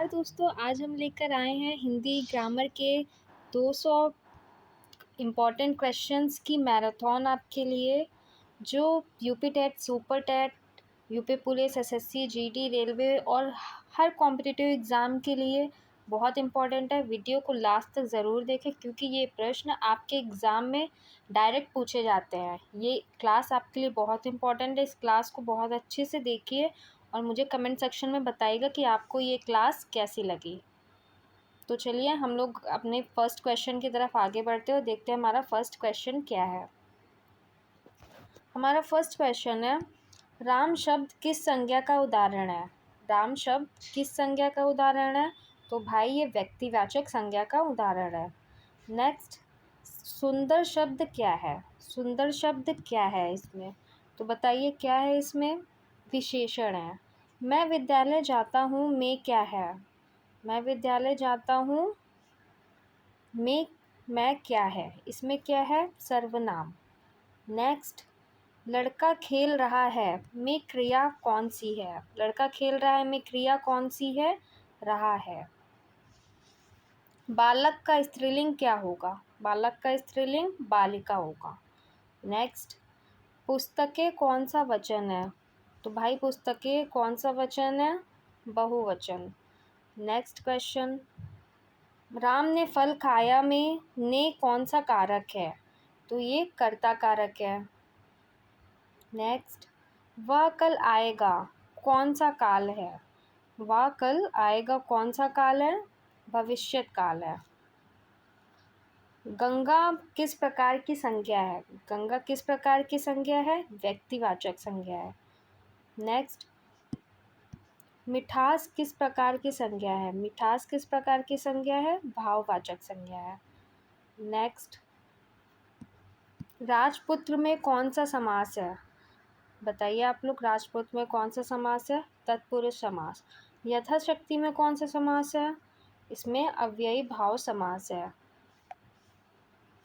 दोस्तों, आज हम लेकर आए हैं हिंदी ग्रामर के 200 इम्पॉर्टेंट क्वेश्चंस की मैराथन आपके लिए, जो UP TET, super TET, UP police, SSC, GD, railway और हर कॉम्पिटिटिव एग्ज़ाम के लिए बहुत इम्पॉर्टेंट है। वीडियो को लास्ट तक ज़रूर देखें क्योंकि ये प्रश्न आपके एग्ज़ाम में डायरेक्ट पूछे जाते हैं। ये क्लास आपके लिए बहुत इम्पॉर्टेंट है। इस क्लास को बहुत अच्छे से देखिए और मुझे कमेंट सेक्शन में बताइएगा कि आपको ये क्लास कैसी लगी। तो चलिए हम लोग अपने फर्स्ट क्वेश्चन की तरफ आगे बढ़ते हैं और देखते हैं हमारा फर्स्ट क्वेश्चन क्या है। हमारा फर्स्ट क्वेश्चन है, राम शब्द किस संज्ञा का उदाहरण है? राम शब्द किस संज्ञा का उदाहरण है? तो भाई ये व्यक्तिवाचक संज्ञा का उदाहरण है। नेक्स्ट, सुंदर शब्द क्या है? सुंदर शब्द क्या है इसमें? तो बताइए क्या है इसमें? विशेषण है। मैं विद्यालय जाता हूँ में क्या है? मैं विद्यालय जाता हूँ में मैं क्या है? इसमें क्या है? सर्वनाम। नेक्स्ट, लड़का खेल रहा है में क्रिया कौन सी है? लड़का खेल रहा है में क्रिया कौन सी है? रहा है। बालक का स्त्रीलिंग क्या होगा? बालक का स्त्रीलिंग बालिका होगा। नेक्स्ट, पुस्तकें कौन सा वचन है? तो भाई पुस्तकें कौन सा वचन है? बहुवचन। नेक्स्ट क्वेश्चन, राम ने फल खाया में ने कौन सा कारक है? तो ये कर्ता कारक है। नेक्स्ट, वह कल आएगा कौन सा काल है? वह कल आएगा कौन सा काल है? भविष्यत काल है। गंगा किस प्रकार की संज्ञा है? गंगा किस प्रकार की संज्ञा है? व्यक्तिवाचक संज्ञा है। नेक्स्ट, मिठास किस प्रकार की संज्ञा है? मिठास किस प्रकार की संज्ञा है? भाववाचक संज्ञा है। नेक्स्ट, राजपुत्र में कौन सा समास है? बताइए आप लोग, राजपुत्र में कौन सा समास है? तत्पुरुष समास। यथाशक्ति में कौन सा समास है? इसमें अव्ययी भाव समास है।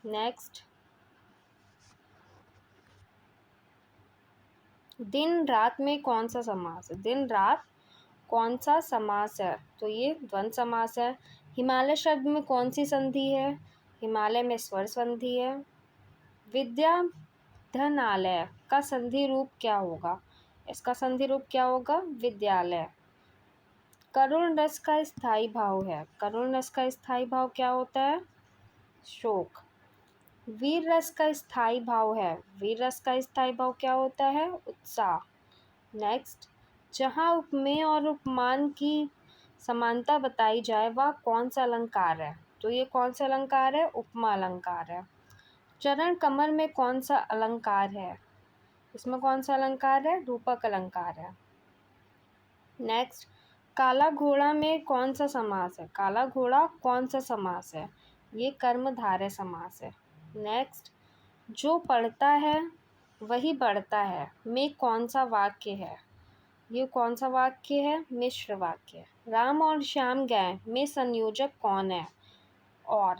नेक्स्ट, दिन रात में कौन सा समास है? दिन रात कौन सा समास है? तो ये द्वंद्व समास है। हिमालय शब्द में कौन सी संधि है? हिमालय में स्वर संधि है। विद्याधनालय का संधि रूप क्या होगा? इसका संधि रूप क्या होगा? विद्यालय। करुण रस का स्थायी भाव है। करुण रस का स्थायी भाव क्या होता है? शोक। वीर रस का स्थायी भाव है। वीर रस का स्थायी भाव क्या होता है? उत्साह। नेक्स्ट, जहाँ उपमेय और उपमान की समानता बताई जाए वह कौन सा अलंकार है? तो ये कौन सा अलंकार है? उपमा अलंकार है। चरण कमर में कौन सा अलंकार है? इसमें कौन सा अलंकार है? रूपक अलंकार है। नेक्स्ट, काला घोड़ा में कौन सा समास है? काला घोड़ा कौन सा समास है? ये कर्मधारय समास है। नेक्स्ट, जो पढ़ता है वही बढ़ता है में कौन सा वाक्य है? ये कौन सा वाक्य है? मिश्र वाक्य। राम और श्याम गए में संयोजक कौन है? और।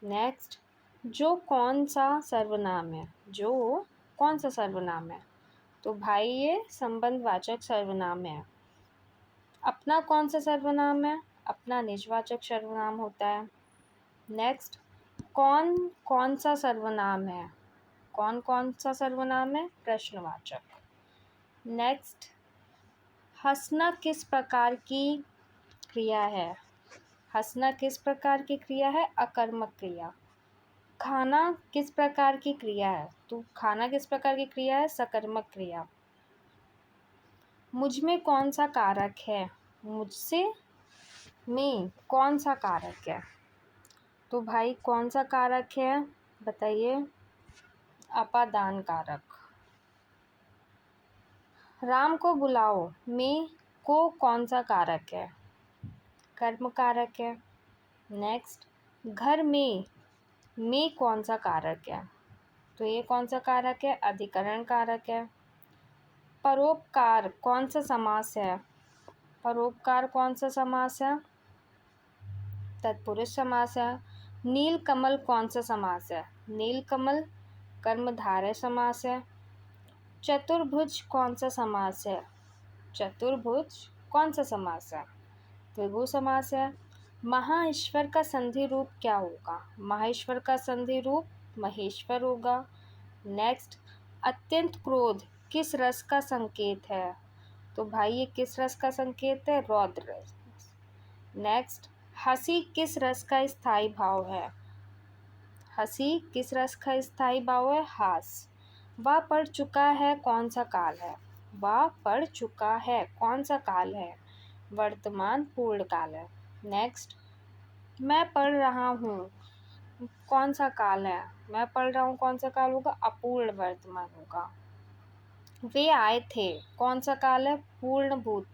नेक्स्ट, जो कौन सा सर्वनाम है? जो कौन सा सर्वनाम है? तो भाई ये संबंधवाचक सर्वनाम है। अपना कौन सा सर्वनाम है? अपना निजवाचक सर्वनाम होता है। नेक्स्ट, कौन कौन सा सर्वनाम है? कौन कौन सा सर्वनाम है? प्रश्नवाचक। नेक्स्ट, हंसना किस प्रकार की क्रिया है? हंसना किस प्रकार की क्रिया है? अकर्मक क्रिया। खाना किस प्रकार की क्रिया है? तो खाना किस प्रकार की क्रिया है? सकर्मक क्रिया। मुझ में कौन सा कारक है? मुझसे में कौन सा कारक है? तो भाई कौन सा कारक है? बताइए। अपादान कारक। राम को बुलाओ में को कौन सा कारक है? कर्म कारक है। नेक्स्ट, घर में कौन सा कारक है? तो ये कौन सा कारक है? अधिकरण कारक है। परोपकार कौन सा समास है? परोपकार कौन सा समास है? तत्पुरुष समास है। नीलकमल कौन सा समास है? नीलकमल कर्मधारय समास है। चतुर्भुज कौन सा समास है? चतुर्भुज कौन सा समास है? द्विगु समास है। महाईश्वर का संधि रूप क्या होगा? महाईश्वर का संधि रूप महेश्वर होगा। नेक्स्ट, अत्यंत क्रोध किस रस का संकेत है? तो भाई ये किस रस का संकेत है? रौद्र रस। नेक्स्ट, हंसी किस रस का स्थायी भाव है? हंसी किस रस का स्थायी भाव है? हास। वह पढ़ चुका है कौन सा काल है? वह पढ़ चुका है कौन सा काल है? वर्तमान पूर्ण काल है। नेक्स्ट, मैं पढ़ रहा हूँ कौन सा काल है? मैं पढ़ रहा हूँ कौन सा काल होगा? अपूर्ण वर्तमान होगा। वे आए थे कौन सा काल है? पूर्ण भूत।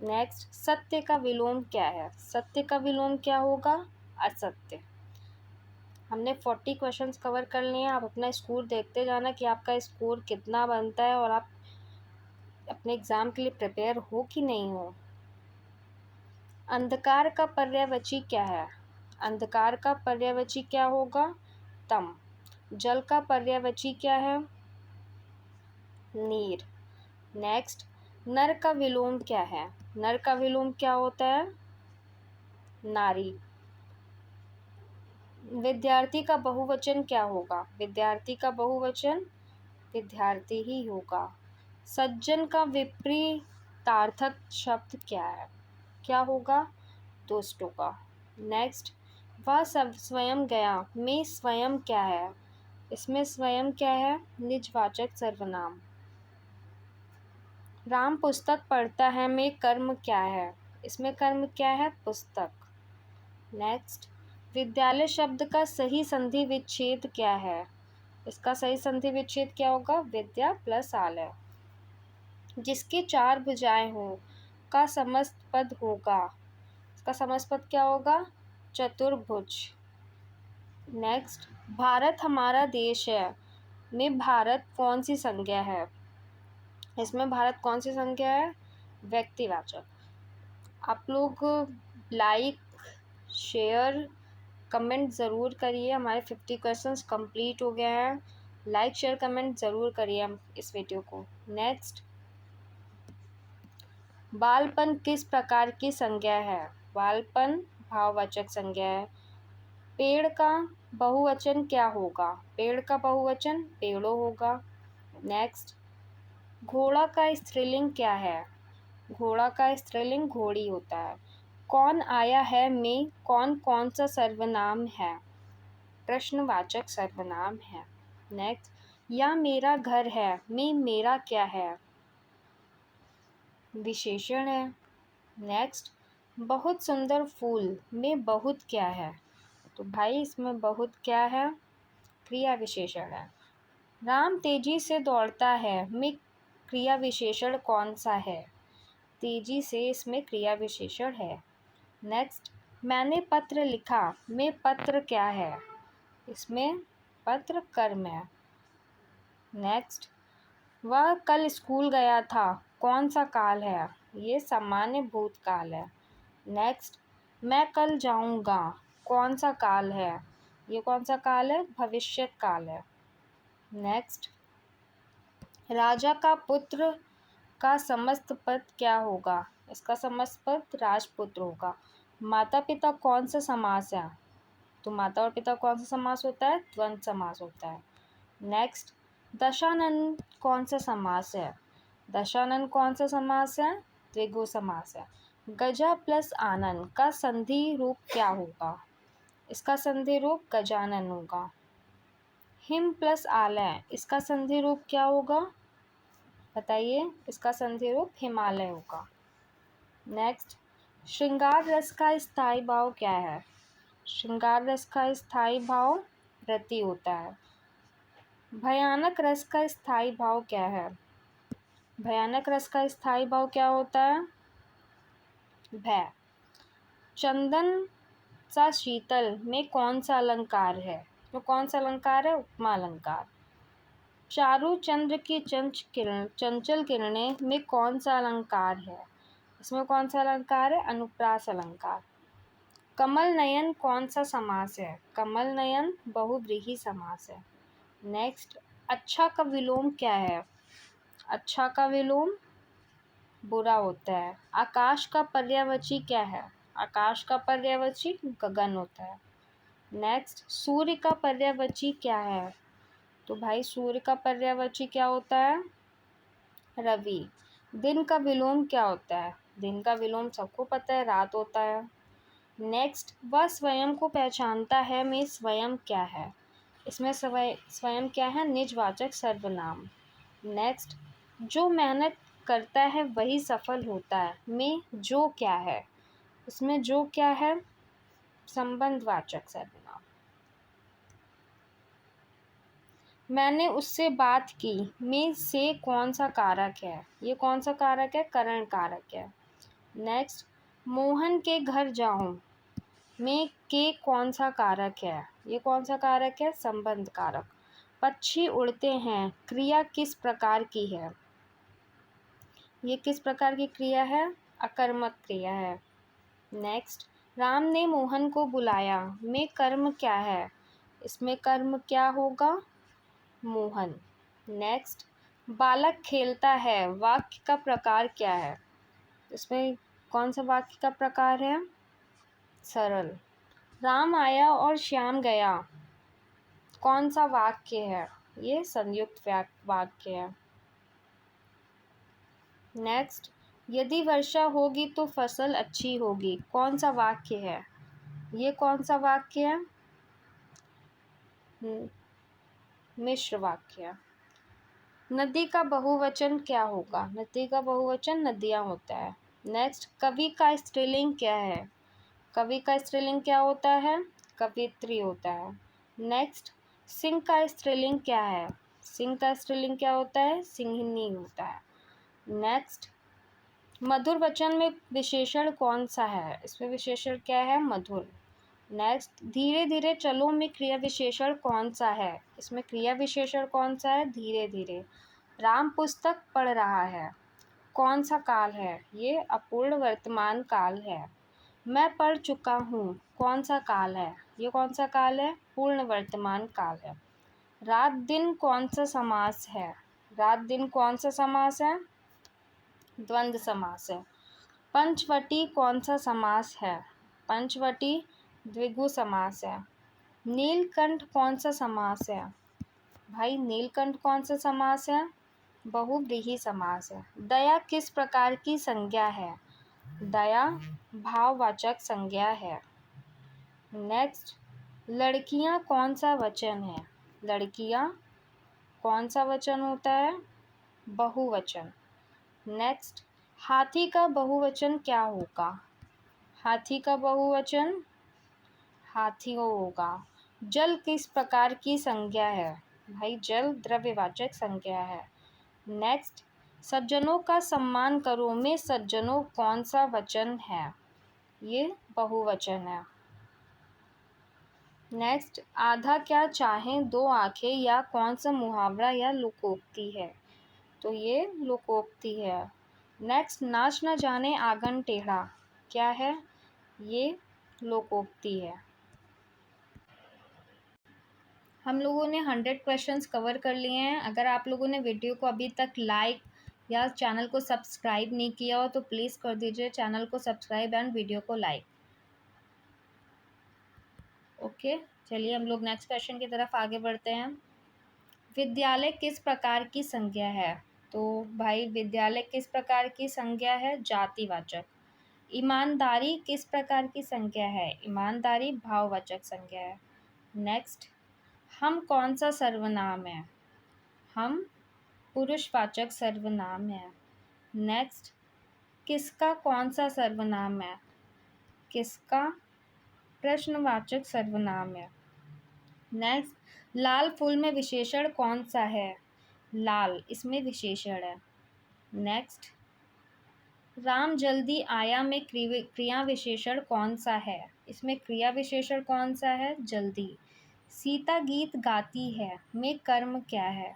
नेक्स्ट, सत्य का विलोम क्या है? सत्य का विलोम क्या होगा? असत्य। हमने 40 क्वेश्चंस कवर कर लिए हैं। आप अपना स्कोर देखते जाना कि आपका स्कोर कितना बनता है और आप अपने एग्ज़ाम के लिए प्रिपेयर हो कि नहीं हो। अंधकार का पर्यायवाची क्या है? अंधकार का पर्यायवाची क्या होगा? तम। जल का पर्यायवाची क्या है? नीर। नेक्स्ट, नर का विलोम क्या है? नर का विलोम क्या होता है? नारी। विद्यार्थी का बहुवचन क्या होगा? विद्यार्थी का बहुवचन विद्यार्थी ही होगा। सज्जन का विपरीतार्थक शब्द क्या है? क्या होगा? दुष्ट होगा। नेक्स्ट, वह सब स्वयं गया में स्वयं क्या है? इसमें स्वयं क्या है? निजवाचक सर्वनाम। राम पुस्तक पढ़ता है में कर्म क्या है? इसमें कर्म क्या है? पुस्तक। नेक्स्ट, विद्यालय शब्द का सही संधि विच्छेद क्या है? इसका सही संधि विच्छेद क्या होगा? विद्या प्लस आलय। जिसकी 4 भुजाएं हो का समस्त पद होगा। इसका समस्त पद क्या होगा? चतुर्भुज। नेक्स्ट, भारत हमारा देश है में भारत कौन सी संज्ञा है? इसमें भारत कौन सी संज्ञा है? व्यक्तिवाचक। आप लोग लाइक, शेयर, कमेंट ज़रूर करिए। हमारे 50 क्वेश्चंस कंप्लीट हो गए हैं। लाइक, शेयर, कमेंट ज़रूर करिए हम इस वीडियो को। नेक्स्ट, बालपन किस प्रकार की संज्ञा है? बालपन भाववाचक संज्ञा है। पेड़ का बहुवचन क्या होगा? पेड़ का बहुवचन पेड़ों होगा। नेक्स्ट, घोड़ा का स्त्रीलिंग क्या है? घोड़ा का स्त्रीलिंग घोड़ी होता है। कौन आया है में कौन कौन सा सर्वनाम है? प्रश्नवाचक सर्वनाम है। नेक्स्ट, या मेरा घर है में मेरा क्या है? विशेषण है। नेक्स्ट, बहुत सुंदर फूल में बहुत क्या है? तो भाई इसमें बहुत क्या है? क्रिया विशेषण है। राम तेजी से दौड़ता है में क्रिया विशेषण कौन सा है? तेजी से इसमें क्रिया विशेषण है। नेक्स्ट, मैंने पत्र लिखा में पत्र क्या है? इसमें पत्र कर्म है। नेक्स्ट, वह कल स्कूल गया था कौन सा काल है? ये सामान्य भूतकाल है। नेक्स्ट, मैं कल जाऊंगा कौन सा काल है? ये कौन सा काल है? भविष्यत काल है। नेक्स्ट, राजा का पुत्र का समस्त पद क्या होगा? इसका समस्त पद राजपुत्र होगा। माता पिता कौन सा समास है? तो माता और पिता कौन सा समास होता है? द्वंद्व समास होता है। नेक्स्ट, दशानन कौन सा समास है? दशानन कौन सा समास है? द्विगु समास है। गजा प्लस आनन का संधि रूप क्या होगा? इसका संधि रूप गजानन होगा। हिम प्लस आलय इसका संधि रूप क्या होगा? बताइए। इसका संधि रूप हिमालय होगा। नेक्स्ट, श्रृंगार रस का स्थायी भाव क्या है? श्रृंगार रस का स्थायी भाव रति होता है। भयानक रस का स्थायी भाव क्या है? भयानक रस का स्थायी भाव क्या होता है? भय। चंदन सा शीतल में कौन सा अलंकार है? तो कौन सा अलंकार है? उपमा अलंकार। चारु चंद्र की चंचल किरणें में कौन सा अलंकार है? इसमें कौन सा अलंकार है? अनुप्रास अलंकार। कमल नयन कौन सा समास है? कमल नयन बहुव्रीहि समास है। नेक्स्ट, अच्छा का विलोम क्या है? अच्छा का विलोम बुरा होता है। आकाश का पर्यायवाची क्या है? आकाश का पर्यायवाची गगन होता है। नेक्स्ट, सूर्य का पर्यायवाची क्या है? तो भाई सूर्य का पर्यायवाची क्या होता है? रवि। दिन का विलोम क्या होता है? दिन का विलोम सबको पता है, रात होता है। नेक्स्ट, वह स्वयं को पहचानता है में स्वयं क्या है? इसमें स्वयं क्या है? निजवाचक सर्वनाम। नेक्स्ट, जो मेहनत करता है वही सफल होता है में जो क्या है? इसमें जो क्या है? संबंधवाचक सर्वनाम। मैंने उससे बात की में से कौन सा कारक है? ये कौन सा कारक है? करण कारक है। नेक्स्ट, मोहन के घर जाऊं में के कौन सा कारक है? ये कौन सा कारक है? संबंध कारक। पक्षी उड़ते हैं क्रिया किस प्रकार की है? ये किस प्रकार की क्रिया है? अकर्मक क्रिया है। नेक्स्ट, राम ने मोहन को बुलाया में कर्म क्या है? इसमें कर्म क्या होगा? मोहन। नेक्स्ट, बालक खेलता है वाक्य का प्रकार क्या है? इसमें कौन सा वाक्य का प्रकार है? सरल। राम आया और श्याम गया कौन सा वाक्य है? ये संयुक्त वाक्य है। नेक्स्ट, यदि वर्षा होगी तो फसल अच्छी होगी कौन सा वाक्य है? ये कौन सा वाक्य है? मिश्र वाक्य। नदी का बहुवचन क्या होगा? नदी का बहुवचन नदियाँ होता है। नेक्स्ट, कवि का स्त्रीलिंग क्या है? कवि का स्त्रीलिंग क्या होता है? कवित्री होता है। नेक्स्ट, सिंह का स्त्रीलिंग क्या है? सिंह का स्त्रीलिंग क्या होता है? सिंहिनी होता है। नेक्स्ट, मधुर वचन में विशेषण कौन सा है? इसमें विशेषण क्या है? मधुर। नेक्स्ट, धीरे धीरे चलो में क्रिया विशेषण कौन सा है? इसमें क्रिया विशेषण कौन सा है? धीरे धीरे। राम पुस्तक पढ़ रहा है कौन सा काल है? ये अपूर्ण वर्तमान काल है। मैं पढ़ चुका हूँ कौन सा काल है? ये कौन सा काल है? पूर्ण वर्तमान काल है। रात दिन कौन सा समास है? रात दिन कौन सा समास है? द्वंद्व समास है। पंचवटी कौन सा समास है? पंचवटी द्विगु समास है। नीलकंठ कौन सा समास है? भाई नीलकंठ कौन सा समास है? बहुव्रीहि समास है। दया किस प्रकार की संज्ञा है? दया भाववाचक संज्ञा है। नेक्स्ट, लड़कियां कौन सा वचन है? लड़कियां कौन सा वचन होता है? बहुवचन। नेक्स्ट, हाथी का बहुवचन क्या होगा? हाथी का बहुवचन हाथियों होगा। जल किस प्रकार की संज्ञा है? भाई जल द्रव्यवाचक संज्ञा है। नेक्स्ट, सज्जनों का सम्मान करो में सज्जनों कौन सा वचन है? ये बहुवचन है। नेक्स्ट, आधा क्या चाहें दो आंखें या कौन सा मुहावरा या लोकोक्ति है? तो ये लोकोक्ति है। नेक्स्ट, नाच न जाने आंगन टेढ़ा क्या है? ये लोकोक्ति है। हम लोगों ने 100 क्वेश्चंस कवर कर लिए हैं। अगर आप लोगों ने वीडियो को अभी तक लाइक या चैनल को सब्सक्राइब नहीं किया हो तो प्लीज़ कर दीजिए चैनल को सब्सक्राइब एंड वीडियो को लाइक। ओके, चलिए हम लोग नेक्स्ट क्वेश्चन की तरफ आगे बढ़ते हैं। विद्यालय किस प्रकार की संज्ञा है? तो भाई विद्यालय किस प्रकार की संज्ञा है? जातिवाचक। ईमानदारी किस प्रकार की संज्ञा है? ईमानदारी भाववाचक संज्ञा है। नेक्स्ट, हम कौन सा सर्वनाम है? हम पुरुषवाचक सर्वनाम है। नेक्स्ट, किसका कौन सा सर्वनाम है? किसका प्रश्नवाचक सर्वनाम है। नेक्स्ट, लाल फूल में विशेषण कौन सा है? लाल इसमें विशेषण है। नेक्स्ट, राम जल्दी आया में क्रिया विशेषण कौन सा है? इसमें क्रिया विशेषण कौन सा है? जल्दी। सीता गीत गाती है में कर्म क्या है?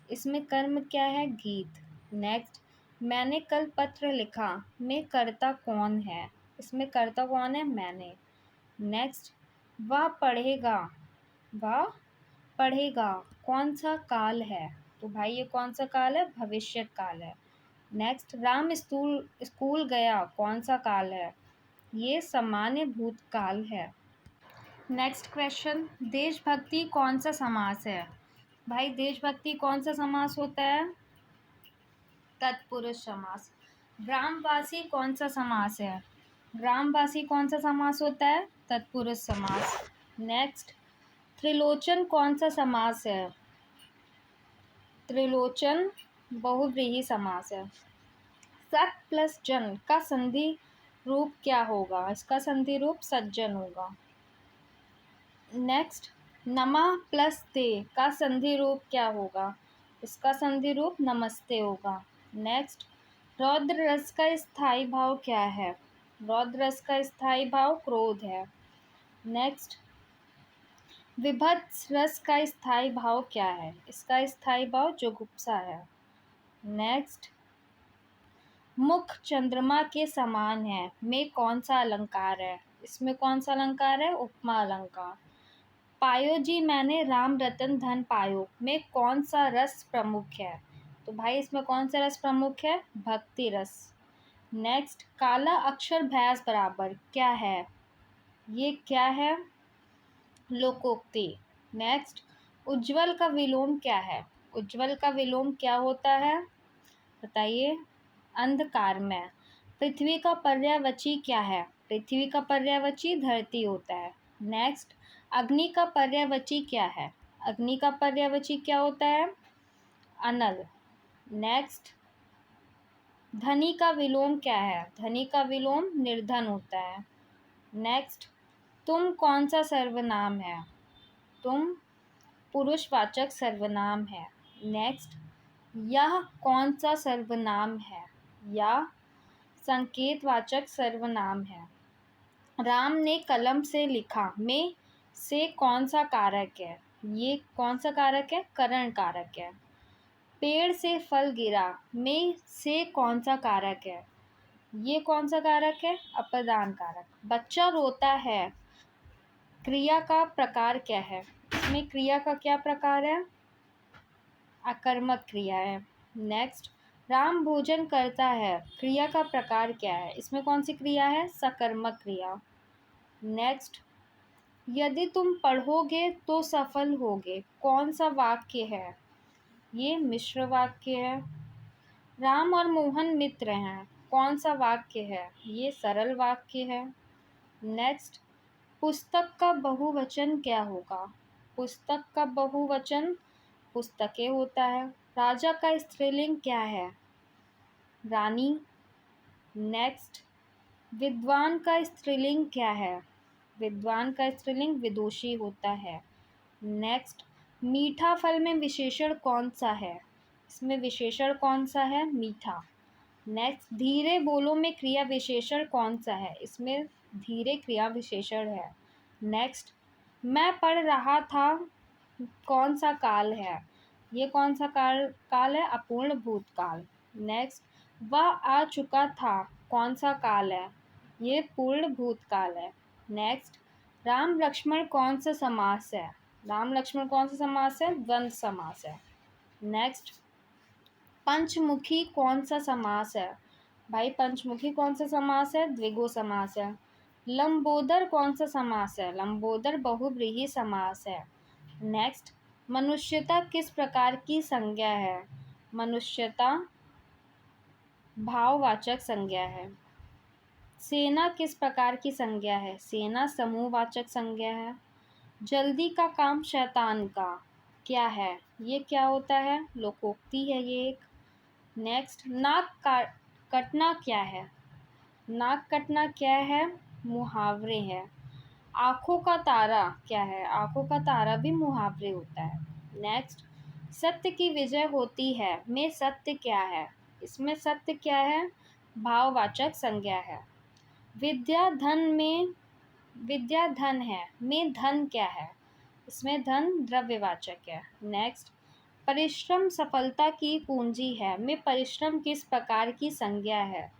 इसमें कर्म क्या है? गीत। नेक्स्ट, मैंने कल पत्र लिखा में कर्ता कौन है? इसमें कर्ता कौन है? मैंने। नेक्स्ट, वह पढ़ेगा वह पढ़ेगा कौन सा काल है? तो भाई ये कौन सा काल है? भविष्य काल है। नेक्स्ट, राम स्कूल स्कूल गया कौन सा काल है? ये सामान्य भूतकाल है। नेक्स्ट क्वेश्चन, देशभक्ति कौन सा समास है? भाई देशभक्ति कौन सा समास होता है? तत्पुरुष समास। ग्रामवासी कौन सा समास है? ग्रामवासी कौन सा समास होता है? तत्पुरुष समास। नेक्स्ट, त्रिलोचन कौन सा समास है? त्रिलोचन बहुव्रीहि समास है। सत प्लस जन का संधि रूप क्या होगा? इसका संधि रूप सज्जन होगा। नेक्स्ट, नमः प्लस ते का संधि रूप क्या होगा? इसका संधि रूप नमस्ते होगा। नेक्स्ट, रौद्र रस का स्थायी भाव क्या है? रौद्र रस का स्थायी भाव क्रोध है। नेक्स्ट, विभत्स रस का स्थायी भाव क्या है? इसका स्थायी भाव जुगुप्सा है। नेक्स्ट, मुख चंद्रमा के समान है में कौन सा अलंकार है? इसमें कौन सा अलंकार है? उपमा अलंकार। पायो जी मैंने राम रतन धन पायो में कौन सा रस प्रमुख है? तो भाई इसमें कौन सा रस प्रमुख है? भक्ति रस। नेक्स्ट, काला अक्षर भैंस बराबर क्या है? ये क्या है? लोकोक्ति। नेक्स्ट, उज्ज्वल का विलोम क्या है? उज्ज्वल का विलोम क्या होता है? बताइए। अंधकार में। पृथ्वी का पर्यायवाची क्या है? पृथ्वी का पर्यायवाची धरती होता है। नेक्स्ट, अग्नि का पर्यायवाची क्या है? अग्नि का पर्यायवाची क्या होता है? अनल। नेक्स्ट, धनी का विलोम क्या है? धनी का विलोम निर्धन होता है। नेक्स्ट, तुम कौन सा सर्वनाम है? तुम पुरुषवाचक सर्वनाम है। नेक्स्ट, यह कौन सा सर्वनाम है? या संकेतवाचक सर्वनाम है। राम ने कलम से लिखा में से कौन सा कारक है? ये कौन सा कारक है? करण कारक है। पेड़ से फल गिरा में से कौन सा कारक है? ये कौन सा कारक है? अपदान कारक। बच्चा रोता है क्रिया का प्रकार क्या है? इसमें क्रिया का क्या प्रकार है? आकर्मक क्रिया है। नेक्स्ट, राम भोजन करता है क्रिया का प्रकार क्या है? इसमें कौन सी क्रिया है? सकर्मक क्रिया। नेक्स्ट, यदि तुम पढ़ोगे तो सफल होगे कौन सा वाक्य है? ये मिश्र वाक्य है। राम और मोहन मित्र हैं कौन सा वाक्य है? ये सरल वाक्य है। नेक्स्ट, पुस्तक का बहुवचन क्या होगा? पुस्तक का बहुवचन पुस्तकें होता है। राजा का स्त्रीलिंग क्या है? रानी। नेक्स्ट, विद्वान का स्त्रीलिंग क्या है? विद्वान का स्त्रीलिंग विदुषी होता है। नेक्स्ट, मीठा फल में विशेषण कौन सा है? इसमें विशेषण कौन सा है? मीठा। नेक्स्ट, धीरे बोलो में क्रिया विशेषण कौन सा है? इसमें धीरे क्रिया विशेषण है। नेक्स्ट, मैं पढ़ रहा था कौन सा काल है? ये कौन सा काल है? अपूर्ण भूतकाल। नेक्स्ट, वह आ चुका था कौन सा काल है? ये पूर्ण भूतकाल है। नेक्स्ट, राम लक्ष्मण कौन सा समास है? राम लक्ष्मण कौन सा समास है? द्वंद्व समास है। नेक्स्ट, पंचमुखी कौन सा समास है? भाई पंचमुखी कौन सा समास है? द्विगु समास है। लंबोदर कौन सा समास है? लंबोदर बहुव्रीहि समास है। नेक्स्ट, मनुष्यता किस प्रकार की संज्ञा है? मनुष्यता भाववाचक संज्ञा है। सेना किस प्रकार की संज्ञा है? सेना समूहवाचक संज्ञा है। जल्दी का काम शैतान का क्या है? ये क्या होता है? लोकोक्ति है ये एक। नेक्स्ट, कटना क्या है? नाक कटना क्या है? मुहावरे है। आँखों का तारा क्या है? आँखों का तारा भी मुहावरे होता है। नेक्स्ट, सत्य की विजय होती है में सत्य क्या है? इसमें सत्य क्या है? भाववाचक संज्ञा है। विद्या धन है में धन क्या है? इसमें धन द्रव्यवाचक है। नेक्स्ट, परिश्रम सफलता की कुंजी है में परिश्रम किस प्रकार की संज्ञा है?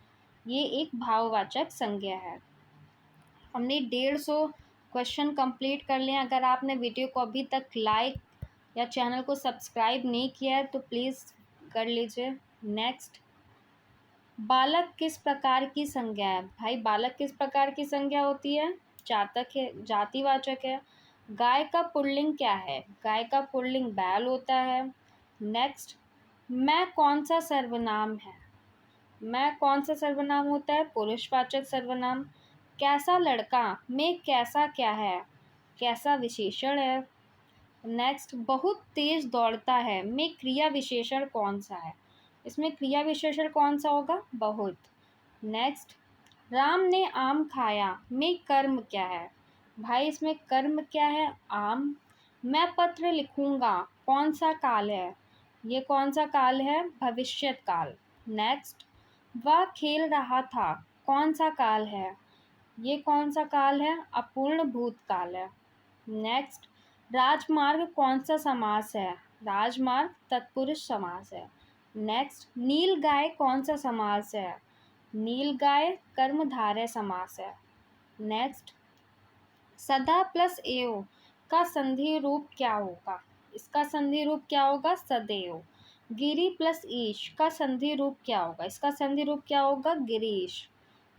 ये एक भाववाचक संज्ञा है। हमने 150 क्वेश्चन कंप्लीट कर लिए। अगर आपने वीडियो को अभी तक लाइक या चैनल को सब्सक्राइब नहीं किया है तो प्लीज़ कर लीजिए। नेक्स्ट, बालक किस प्रकार की संज्ञा है? भाई बालक किस प्रकार की संज्ञा होती है? जातक है, जातिवाचक है। गाय का पुल्लिंग क्या है? गाय का पुल्लिंग बैल होता है। नेक्स्ट, मैं कौन सा सर्वनाम है? मैं कौन सा सर्वनाम होता है? पुरुषवाचक सर्वनाम। कैसा लड़का में कैसा क्या है? कैसा विशेषण है। नेक्स्ट, बहुत तेज दौड़ता है में क्रिया विशेषण कौन सा है? इसमें क्रिया विशेषण कौन सा होगा? बहुत। नेक्स्ट, राम ने आम खाया में कर्म क्या है? भाई इसमें कर्म क्या है? आम। मैं पत्र लिखूंगा कौन सा काल है? ये कौन सा काल है? भविष्यत काल। नेक्स्ट, वह खेल रहा था कौन सा काल है? ये कौन सा काल है? अपूर्ण भूतकाल है। नेक्स्ट, राजमार्ग कौन सा समास है? राजमार्ग तत्पुरुष समास है। नेक्स्ट, नील गाय कौन सा समास है? नील गाय कर्मधारय समास है। नेक्स्ट, सदा प्लस एव का संधि रूप क्या होगा? इसका संधि रूप क्या होगा? सदैव। गिरी प्लस ईश का संधि रूप क्या होगा? इसका संधि रूप क्या होगा? गिरीश।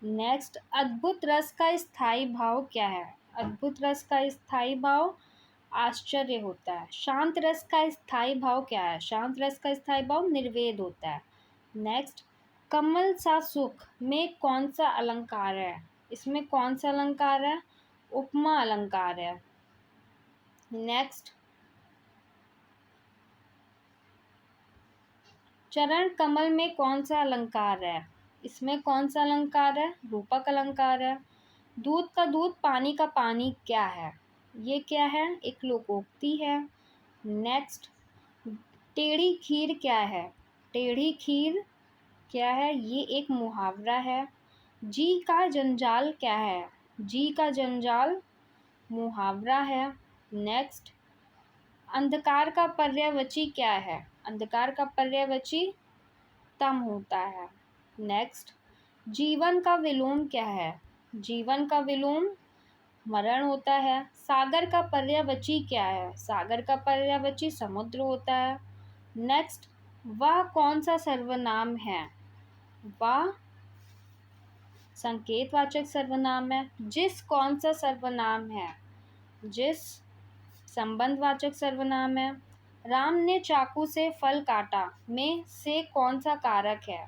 नेक्स्ट, अद्भुत रस का स्थायी भाव क्या है? अद्भुत रस का स्थायी भाव आश्चर्य होता है। शांत रस का स्थायी भाव क्या है? शांत रस का स्थायी भाव निर्वेद होता है। नेक्स्ट, कमल सा सुख में कौन सा अलंकार है? इसमें कौन सा अलंकार है? उपमा अलंकार है। नेक्स्ट, चरण कमल में कौन सा अलंकार है? इसमें कौन सा अलंकार है? रूपक अलंकार है। दूध का दूध पानी का पानी क्या है? ये क्या है? एक लोकोक्ति है। नेक्स्ट, टेढ़ी खीर क्या है? टेढ़ी खीर क्या है? ये एक मुहावरा है। जी का जंजाल क्या है? जी का जंजाल मुहावरा है। नेक्स्ट, अंधकार का पर्यायवाची क्या है? अंधकार का पर्यायवाची तम होता है। नेक्स्ट, जीवन का विलोम क्या है? जीवन का विलोम मरण होता है। सागर का पर्यायवाची क्या है? सागर का पर्यायवाची समुद्र होता है। नेक्स्ट, वह कौन सा सर्वनाम है? वह संकेतवाचक सर्वनाम है। जिस कौन सा सर्वनाम है? जिस संबंधवाचक सर्वनाम है। राम ने चाकू से फल काटा में से कौन सा कारक है?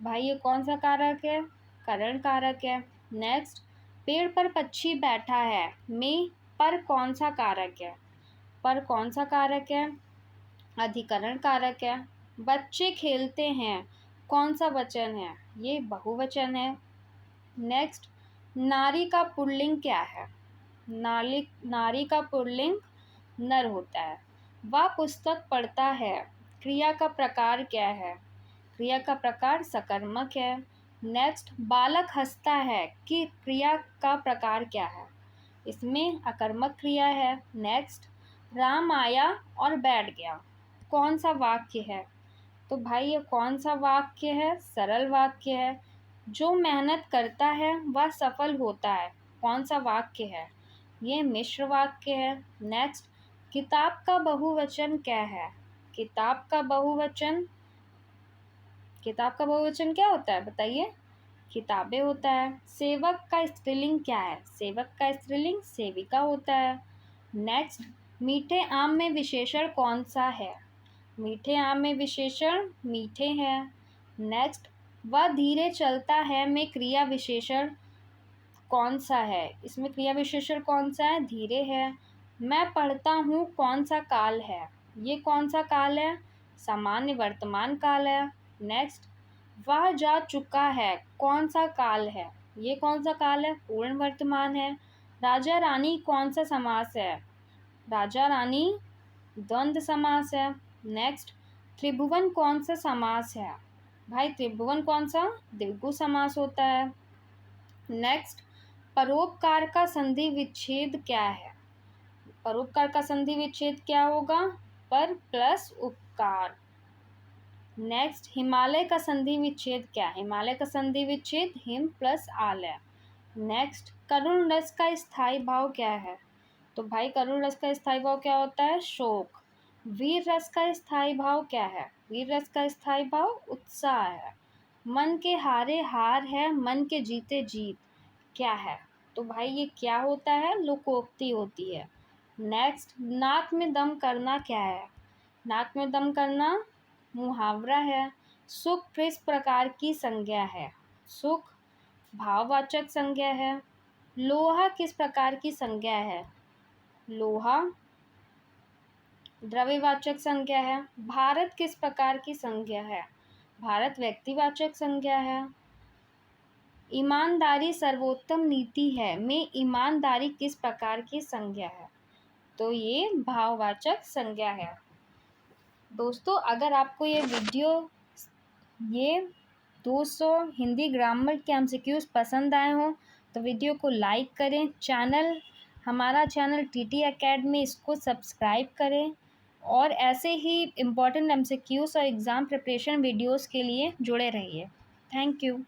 भाई ये कौन सा कारक है? करण कारक है। नेक्स्ट, पेड़ पर पक्षी बैठा है में पर कौन सा कारक है? पर कौन सा कारक है? अधिकरण कारक है। बच्चे खेलते हैं कौन सा वचन है? ये बहुवचन है। नेक्स्ट, नारी का पुल्लिंग क्या है? नारी का पुल्लिंग नर होता है। वह पुस्तक पढ़ता है क्रिया का प्रकार क्या है? क्रिया का प्रकार सकर्मक है। नेक्स्ट, बालक हंसता है कि क्रिया का प्रकार क्या है? इसमें अकर्मक क्रिया है। नेक्स्ट, राम आया और बैठ गया कौन सा वाक्य है? तो भाई ये कौन सा वाक्य है? सरल वाक्य है। जो मेहनत करता है वह सफल होता है कौन सा वाक्य है? ये मिश्र वाक्य है। नेक्स्ट, किताब का बहुवचन क्या है? किताब का बहुवचन किताब का बहुवचन क्या होता है बताइए? किताबें होता है। सेवक का स्त्रीलिंग क्या है? सेवक का स्त्रीलिंग सेविका होता है। नेक्स्ट, मीठे आम में विशेषण कौन सा है? मीठे आम में विशेषण मीठे हैं। नेक्स्ट, वह धीरे चलता है में क्रिया विशेषण कौन सा है? इसमें क्रिया विशेषण कौन सा है? धीरे है। मैं पढ़ता हूँ कौन सा काल है? ये कौन सा काल है? सामान्य वर्तमान काल है। नेक्स्ट, वह जा चुका है कौन सा काल है? ये कौन सा काल है? पूर्ण वर्तमान है। राजा रानी कौन सा समास है? राजा रानी द्वंद्व समास है। नेक्स्ट, त्रिभुवन कौन सा समास है? भाई त्रिभुवन कौन सा? द्विगु समास होता है। नेक्स्ट, परोपकार का संधि विच्छेद क्या है? परोपकार का संधि विच्छेद क्या होगा? पर प्लस उपकार। नेक्स्ट, हिमालय का संधि विच्छेद क्या है? हिमालय का संधि विच्छेद हिम प्लस आल है। नेक्स्ट, करुण रस का स्थायी भाव क्या है? तो भाई करुण रस का स्थायी भाव क्या होता है? शोक। वीर रस का स्थायी भाव क्या है? वीर रस का स्थायी भाव उत्साह है। मन के हारे हार है, मन के जीते जीत, क्या है? तो भाई ये क्या होता है? लोकोक्ति होती है। नेक्स्ट, नाक में दम करना क्या है? नाक में दम करना मुहावरा है। सुख किस प्रकार की संज्ञा है? सुख भाववाचक संज्ञा है। लोहा किस प्रकार की संज्ञा है? लोहा द्रव्यवाचक संज्ञा है। भारत किस प्रकार की संज्ञा है? भारत व्यक्तिवाचक संज्ञा है। ईमानदारी सर्वोत्तम नीति है में ईमानदारी किस प्रकार की संज्ञा है? तो ये भाववाचक संज्ञा है। दोस्तों, अगर आपको ये 200 हिंदी ग्रामर के एमसीक्यूज पसंद आए हों तो वीडियो को लाइक करें। हमारा चैनल टीटी एकेडमी, इसको सब्सक्राइब करें और ऐसे ही इम्पोर्टेंट एमसीक्यूज और एग्ज़ाम प्रिपरेशन वीडियोस के लिए जुड़े रहिए। Thank you.